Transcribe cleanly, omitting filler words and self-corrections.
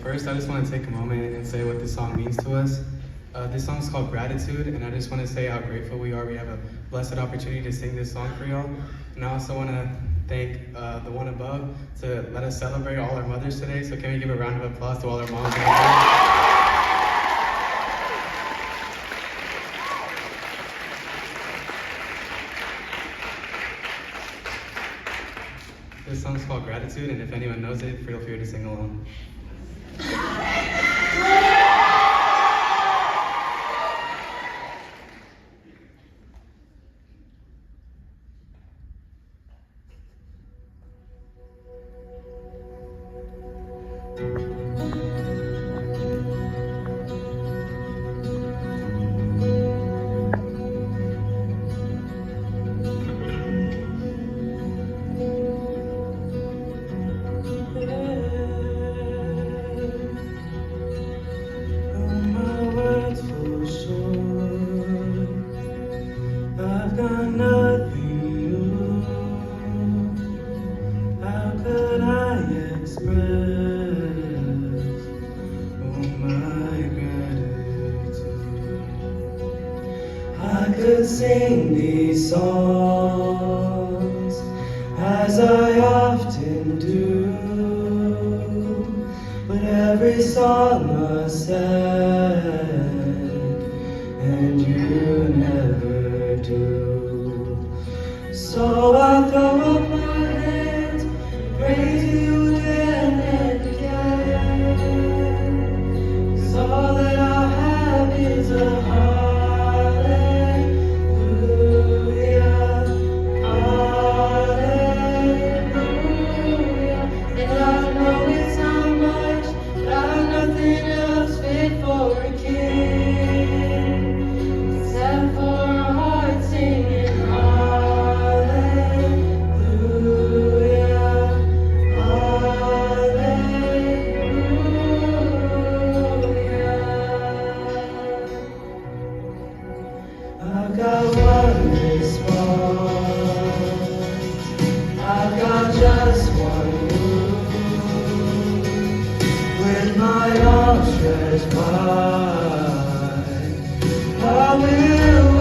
first, I just want to take a moment and say what this song means to us. This song is called Gratitude, and I just want to say how grateful we are. We have a blessed opportunity to sing this song for y'all. And I also want to thank the one above to let us celebrate all our mothers today. So can we give a round of applause to all our moms? This song's called Gratitude, and if anyone knows it, feel free to sing along. I've got nothing new. How could I express my gratitude? I could sing these songs as I often do, but every song must end, and you never do. So I throw up my hands, praise you again and again, 'cause all that I have is a hallelujah, hallelujah. And I know it's not much, but I've nothing else fit for a king, except for a heart singing hallelujah, hallelujah. I've got one response, I've got just one move, with my arms stretched wide, I will